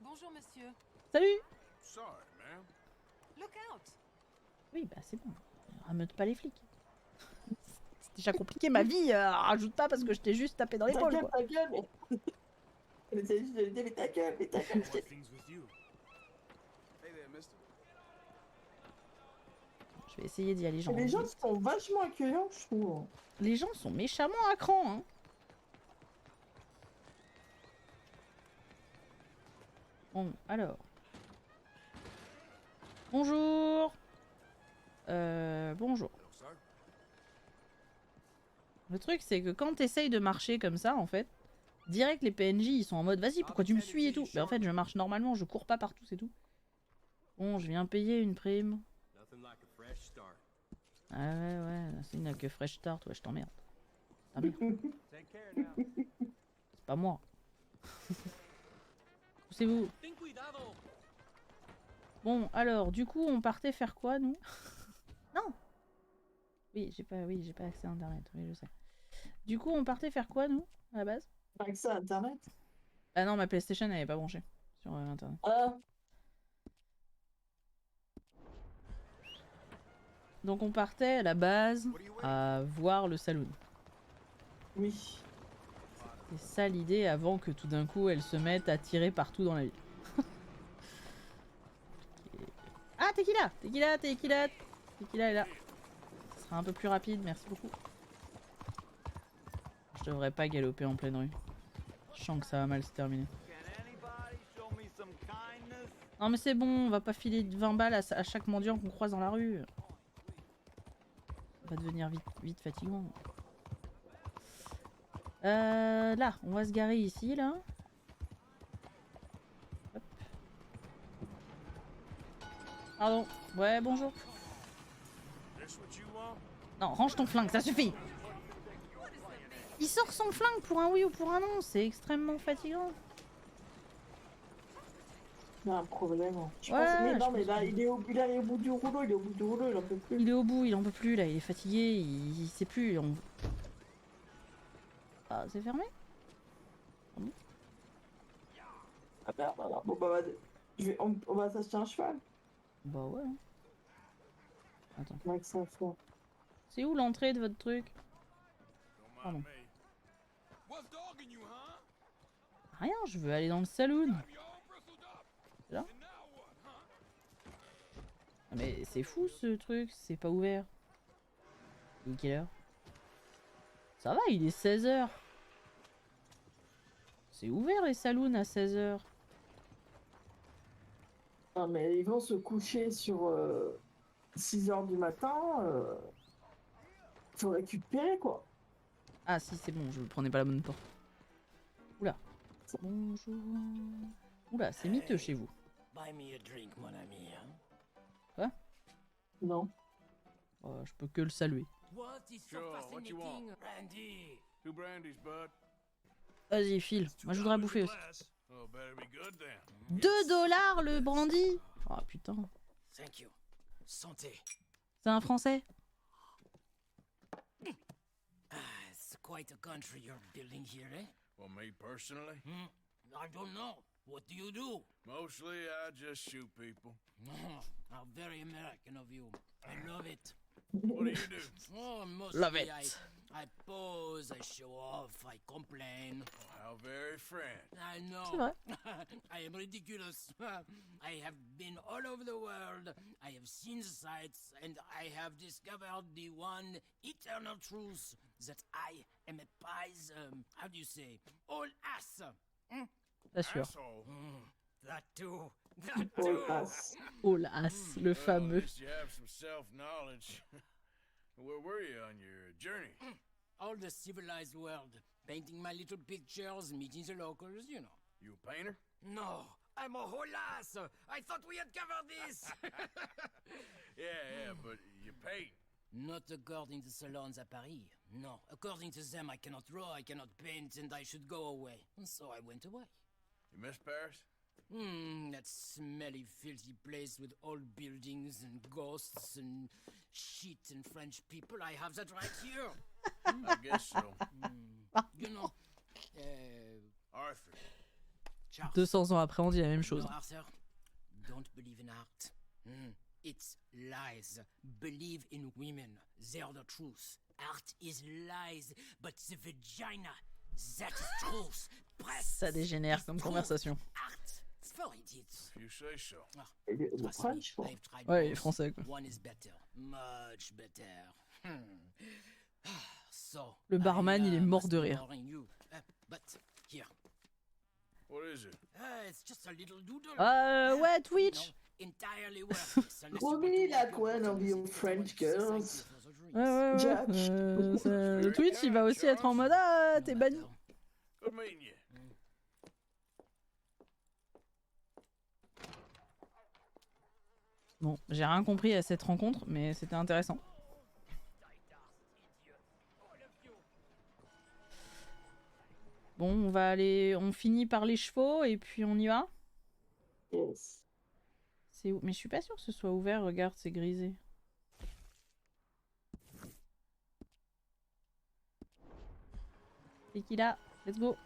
Bonjour, monsieur. Salut. Sorry, ma'am. Look out. Oui, bah c'est bon. Rameute pas les flics. C'est déjà compliqué ma vie, rajoute pas parce que je t'ai juste tapé dans l'épaule, quoi. Ta gueule, mais... C'est juste de dire, mais ta gueule, mais ta gueule. Je vais essayer d'y aller gentiment. Les gens sont vachement accueillants, je trouve. Les gens sont méchamment à cran, hein. Bon, alors. Bonjour. Bonjour. Le truc, c'est que quand t'essayes de marcher comme ça, en fait, direct les PNJ, ils sont en mode vas-y, pourquoi tu me suis et tout. Mais en fait, je marche normalement, je cours pas partout, c'est tout. Bon, je viens payer une prime. Ah ouais, c'est une que fresh start, ouais, je t'emmerde. Ta mère. C'est pas moi. C'est vous. Bon, alors, du coup, on partait faire quoi, nous? Non. Oui, j'ai pas accès à Internet, oui, je sais. Du coup, on partait faire quoi, nous, à la base? Pas accès à Internet? Ah non, ma PlayStation, elle est pas branchée sur Internet. Ah. Donc, on partait à la base à voir le saloon. Oui. C'est ça l'idée avant que tout d'un coup, elle se mette à tirer partout dans la ville. Ah, Tequila Tequila est là. Ce sera un peu plus rapide, merci beaucoup. Je devrais pas galoper en pleine rue. Je sens que ça va mal se terminer. Non mais c'est bon, on va pas filer 20 balles à chaque mendiant qu'on croise dans la rue. Ça va devenir vite fatigant. Là, on va se garer ici, là. Hop. Pardon. Ouais, bonjour. Non, range ton flingue, ça suffit. Il sort son flingue pour un oui ou pour un non, c'est extrêmement fatigant. Il y a un problème. Je Ouais, pense... Mais non, je mais pense là, que- il est au bout du rouleau, il en peut plus. Il est au bout, il en peut plus là, il est fatigué, il sait plus. Ah, c'est fermé? Ah merde, alors. Bon, bah, on va s'acheter un cheval. Bah ouais. Attends. Ouais, que ça fait. C'est où l'entrée de votre truc? Pardon. Rien, je veux aller dans le saloon. C'est là? Ah, mais c'est fou ce truc, c'est pas ouvert. Il est quelle heure? Ça va, il est 16h. C'est ouvert les saloons à 16h. Non, mais ils vont se coucher sur 6h du matin. Faut récupérer, quoi. Ah si, c'est bon, je prenais pas la bonne porte. Oula. Bonjour. Oula, c'est miteux chez vous. Buy me a drink, mon ami. Hein? Quoi? Non. Je peux que le saluer. What is so Sure, what you want? fascinating? Brandy. 2 brandies, bud. Vas-y, file. Moi, je voudrais bouffer aussi. Oh, better be good then. 2$ le brandy. Oh putain. Thank you. Santé. C'est un français? It's quite a country you're building here, eh? Well, me personally? I don't know. What do you do? Mostly, I just shoot people. How very American of you. I love it. What do you do? Oh, mostly Love it. I pose, I show off, I complain. How very French. I know. C'est vrai. I am ridiculous. I have been all over the world. I have seen the sights, and I have discovered the one eternal truth that I am a pies. How do you say? All ass. T'assures. Asshole. That too. That Oh, too. as. Oh l'as, le Well, at fameux. least you have some self-knowledge. Where were you on your journey? All the civilized world, painting my little pictures, meeting the locals, you know. You a painter? No, I'm a whole ass. I thought we had covered this. Yeah, but you paint. Not according to salons at Paris. No, according to them, I cannot draw, I cannot paint, and I should go away. And so I went away. You miss Paris? That smelly, filthy place with old buildings and ghosts and shit and French people. I have that right here. I guess so. You know, Arthur. Charles. 200 ans après, on dit la même chose. No, Arthur, don't believe in art. It's lies. Believe in women. They're the truth. Art is lies, but the vagina, that is truth. Breasts Ça dégénère is comme truth. conversation. Art, it's for idiots. If you say so. Le Trust me, French, quoi. I've tried Ouais, il est both. français quoi. One is better, much better. So, Le barman, il est mort must de be rire. boring you. But here, What is it? it's just a little doodle. Ouais, You Twitch. know, entirely worthless unless you want to Robbie, make that your one of bottoms your into French society girls. for the dream. Ouais. Jack. Twitch, il va aussi être en mode ah, t'es banni. Good meeting you. Bon, j'ai rien compris à cette rencontre, mais c'était intéressant. Bon, on finit par les chevaux et puis on y va. Yes. C'est où? Mais je suis pas sûre que ce soit ouvert, regarde, c'est grisé. C'est qui là? Let's go.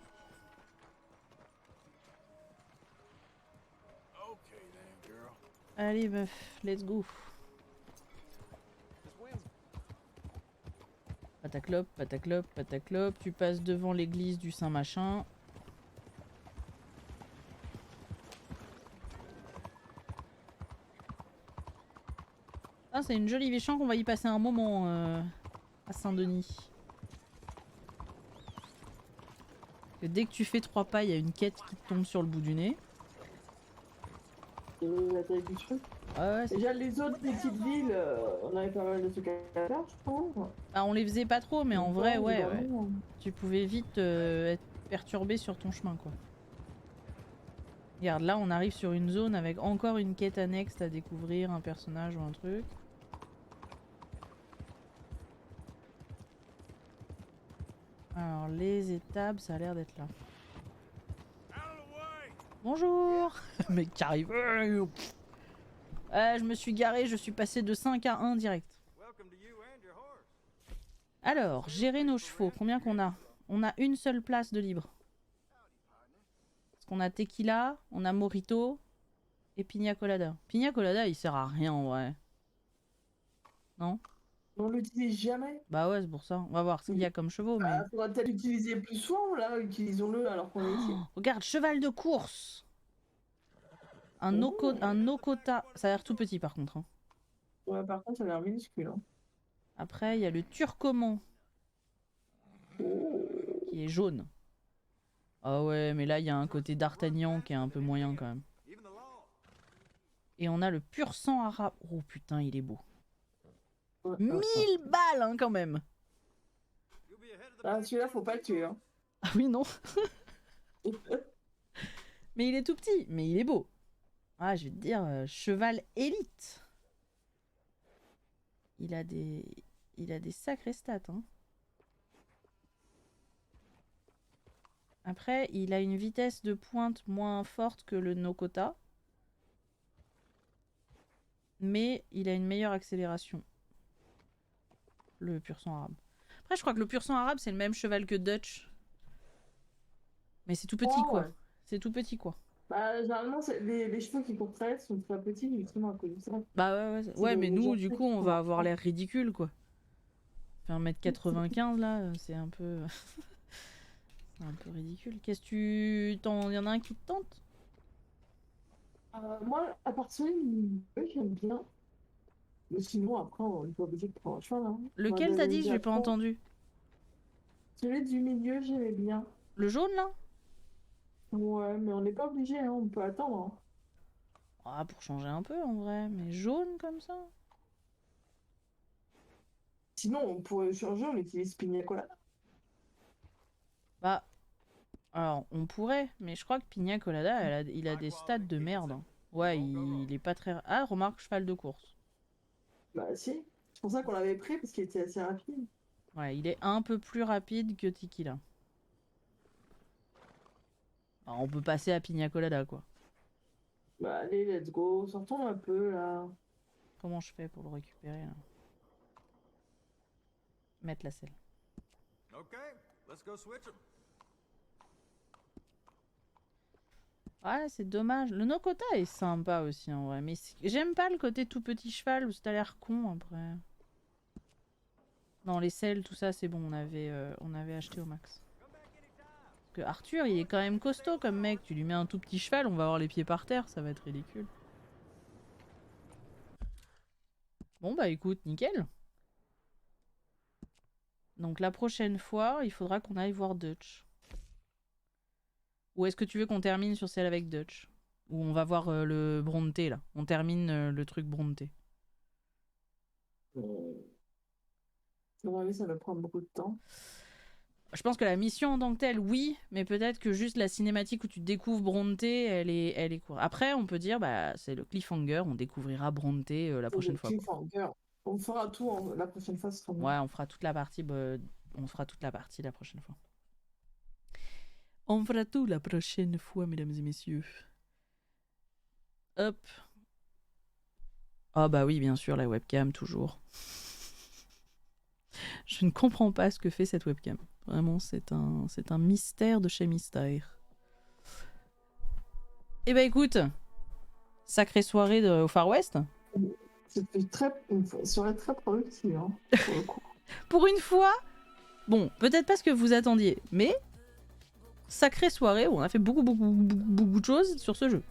Okay then, girl. Allez meuf, let's go. Pataclope, pataclope, pataclope. Tu passes devant l'église du Saint-Machin. Ah, c'est une jolie Véchamp qu'on va y passer un moment à Saint-Denis. Dès que tu fais 3 pas, il y a une quête qui te tombe sur le bout du nez. La taille du truc. Ouais, déjà les autres petites villes, on avait pas mal de trucs à faire, je trouve. Ah, on les faisait pas trop, mais en vrai, ouais. Tu pouvais vite être perturbé sur ton chemin, quoi. Regarde, là, on arrive sur une zone avec encore une quête annexe à découvrir, un personnage ou un truc. Alors, les étapes, ça a l'air d'être là. Bonjour. Mec qui arrive. Je me suis garé, je suis passé de 5 à 1 direct. Alors, gérer nos chevaux, combien qu'on a? On a une seule place de libre. Parce qu'on a Tequila, on a Morito et Pina Colada. Pina Colada, il sert à rien en vrai. Non? On l'utilise jamais. Bah ouais, c'est pour ça. On va voir ce qu'il y a comme chevaux. Mais... faudra peut-être l'utiliser plus souvent, là. Utilisons-le alors qu'on est ici. Regarde, cheval de course. Un Okota. Ça a l'air tout petit par contre. Hein. Ouais, par contre, ça a l'air minuscule. Hein. Après, il y a le Turcoman. Qui est jaune. Ah ouais, mais là, il y a un côté d'Artagnan qui est un peu moyen quand même. Et on a le pur sang arabe. Oh putain, il est beau. 1000 balles, hein, quand même. Ah, celui-là, faut pas le tuer. Hein. Ah oui, non. Mais il est tout petit, mais il est beau. Ah, je vais te dire, cheval élite. Il a des sacrés stats. Hein. Après, il a une vitesse de pointe moins forte que le Nokota. Mais il a une meilleure accélération. Le pur sang arabe. Après, je crois que le pur sang arabe, c'est le même cheval que Dutch. Mais c'est tout petit, quoi. Ouais. C'est tout petit, quoi. Bah, généralement, les chevaux qui courent très sont très petits, justement, à cause de ça. Bah ouais, mais nous, du coup, on va avoir l'air ridicule, quoi. Fait 1m95, là, c'est un peu... c'est un peu ridicule. Qu'est-ce que tu... Il y en a un qui te tente? Moi, à part celui j'aime bien. Mais sinon, après, on n'est pas obligé de prendre un cheval. Hein. Lequel t'as dit? J'ai pas entendu. Celui du milieu, j'aimais bien. Le jaune, là? Ouais, mais on n'est pas obligé, hein. On peut attendre. Hein. Ah, pour changer un peu, en vrai. Mais jaune, comme ça? Sinon, on pourrait changer, on utilise Pina Colada. Bah... Alors, on pourrait, mais je crois que Pina Colada, il a des stats de merde. Hein. Ouais, il est pas très... Ah, remarque, cheval de course. Bah si, c'est pour ça qu'on l'avait pris, parce qu'il était assez rapide. Ouais, il est un peu plus rapide que Tequila. Alors, on peut passer à Pina Colada, quoi. Bah allez, let's go, sortons un peu, là. Comment je fais pour le récupérer, là? Mettre la selle. Ok, let's go switch 'em. Ouais, c'est dommage. Le Nokota est sympa aussi, en vrai. Mais j'aime pas le côté tout petit cheval où ça a l'air con, après. Non, les selles, tout ça, c'est bon. On avait acheté au max. Parce que Arthur, il est quand même costaud comme mec. Tu lui mets un tout petit cheval, on va avoir les pieds par terre. Ça va être ridicule. Bon, bah écoute, nickel. Donc la prochaine fois, il faudra qu'on aille voir Dutch. Ou est-ce que tu veux qu'on termine sur celle avec Dutch? Ou on va voir le Bronte là. On termine le truc Bronte. Oui, ça va prendre beaucoup de temps. Je pense que la mission en tant que telle, oui, mais peut-être que juste la cinématique où tu découvres Brontë, elle est courte. Après, on peut dire, bah, c'est le cliffhanger, on découvrira Brontë la prochaine fois. Cliffhanger. On fera tout la prochaine fois, ce sera mieux. Ouais, on fera toute la partie, on fera toute la partie la prochaine fois. On fera tout la prochaine fois, mesdames et messieurs. Hop. Ah bah oui, bien sûr, la webcam, toujours. Je ne comprends pas ce que fait cette webcam. Vraiment, c'est un mystère de chez Mystère. Eh bah écoute, sacrée soirée au Far West. C'était une soirée très productive, hein, pour le coup. Pour une fois, bon, peut-être pas ce que vous attendiez, mais sacrée soirée où on a fait beaucoup de choses sur ce jeu.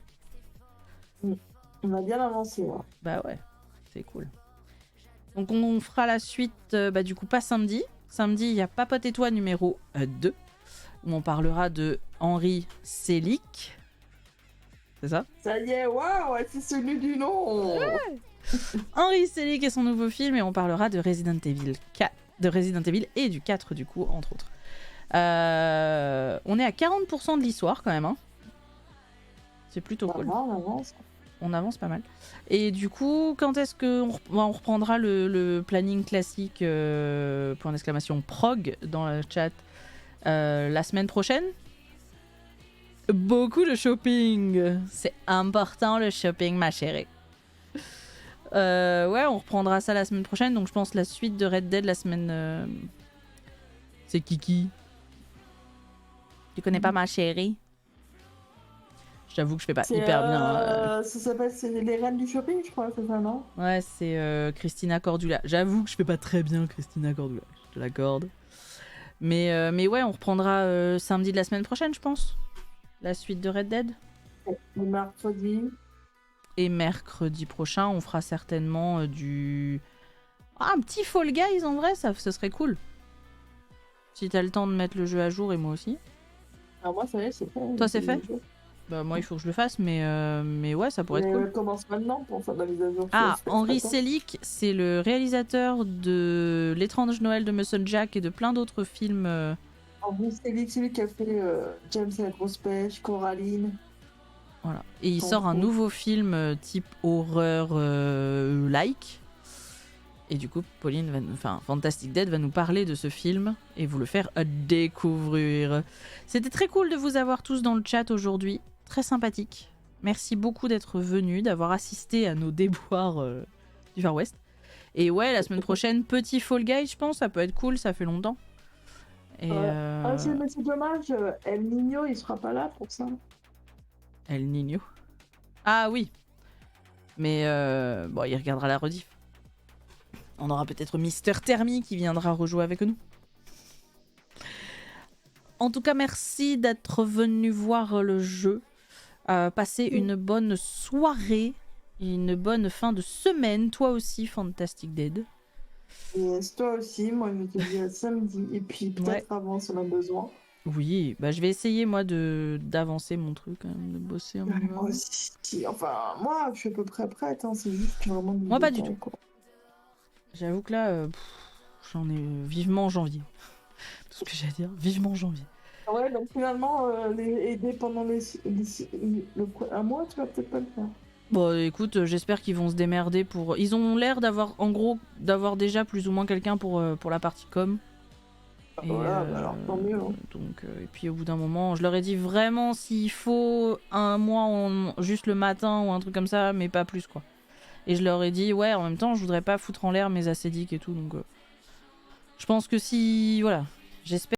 On a bien avancé, ouais. Bah ouais, c'est cool. Donc on fera la suite, du coup pas samedi. Samedi, il y a Papote et toi numéro 2, où on parlera de Henry Selick. C'est ça? Ça y est, waouh, elle s'est souvenue du nom. Ouais. Henry Selick et son nouveau film, et on parlera de Resident Evil 4, de Resident Evil et du 4 du coup, entre autres. On est à 40% de l'histoire quand même, hein. C'est plutôt cool. On avance pas mal. Et du coup, quand est-ce qu'on reprendra le planning classique point d'exclamation prog dans le chat la semaine prochaine? Beaucoup de shopping. C'est important le shopping, ma chérie. Ouais, on reprendra ça la semaine prochaine. Donc je pense la suite de Red Dead la semaine... C'est Kiki. Tu connais pas ma chérie? J'avoue que je fais pas hyper bien. Ça s'appelle Les Reines du Shopping, je crois, c'est ça, non? Ouais, c'est Christina Cordula. J'avoue que je fais pas très bien Christina Cordula, je te l'accorde. Mais ouais, on reprendra samedi de la semaine prochaine, je pense. La suite de Red Dead. Le mercredi. Et mercredi prochain, on fera certainement du... Ah, un petit Fall Guys, en vrai, ce serait cool. Si t'as le temps de mettre le jeu à jour, et moi aussi. Alors moi, ça y est, c'est fait. Toi, c'est fait? Bah moi il faut que je le fasse, mais ouais, ça pourrait être cool. Commence maintenant pour faire de la mise à jour. Ah, Henry Selick, c'est le réalisateur de L'étrange Noël de Monsieur Jack et de plein d'autres films. Henry Selick, c'est lui qui a fait James et la grosse pêche, Coraline. Voilà. Et il sort un nouveau film type horreur like. Et du coup, Fantastic Dead va nous parler de ce film et vous le faire découvrir. C'était très cool de vous avoir tous dans le chat aujourd'hui. Très sympathique. Merci beaucoup d'être venus, d'avoir assisté à nos déboires du Far West. Et ouais, la semaine prochaine, petit Fall Guy, je pense, ça peut être cool, ça fait longtemps. Et Ah, c'est dommage, El Nino, il sera pas là pour ça. El Nino. Ah oui. Mais bon, il regardera la rediff. On aura peut-être Mister Thermi qui viendra rejouer avec nous. En tout cas, merci d'être venu voir le jeu. Passez une bonne soirée et une bonne fin de semaine. Toi aussi, Fantastic Dead. Et toi aussi, moi je te dis à samedi. Et puis peut-être avant si on a besoin. Oui, bah je vais essayer moi d'avancer mon truc, quand même, de bosser un minimum. Moi aussi. Enfin, moi je suis à peu près prête, hein. C'est juste vraiment... Moi pas du tout. J'avoue que là, j'en ai vivement janvier. Tout ce que j'ai à dire, vivement janvier. Ouais, donc finalement, aider pendant un mois, tu vas peut-être pas le faire. Bon, écoute, j'espère qu'ils vont se démerder pour... Ils ont l'air d'avoir, en gros, d'avoir déjà plus ou moins quelqu'un pour la partie com. Et, voilà, alors tant mieux. Hein. Donc, et puis au bout d'un moment, je leur ai dit vraiment s'il faut un mois, juste le matin ou un truc comme ça, mais pas plus, quoi. Et je leur ai dit, ouais, en même temps, je voudrais pas foutre en l'air mes acédiques et tout, donc... je pense que si... Voilà. J'espère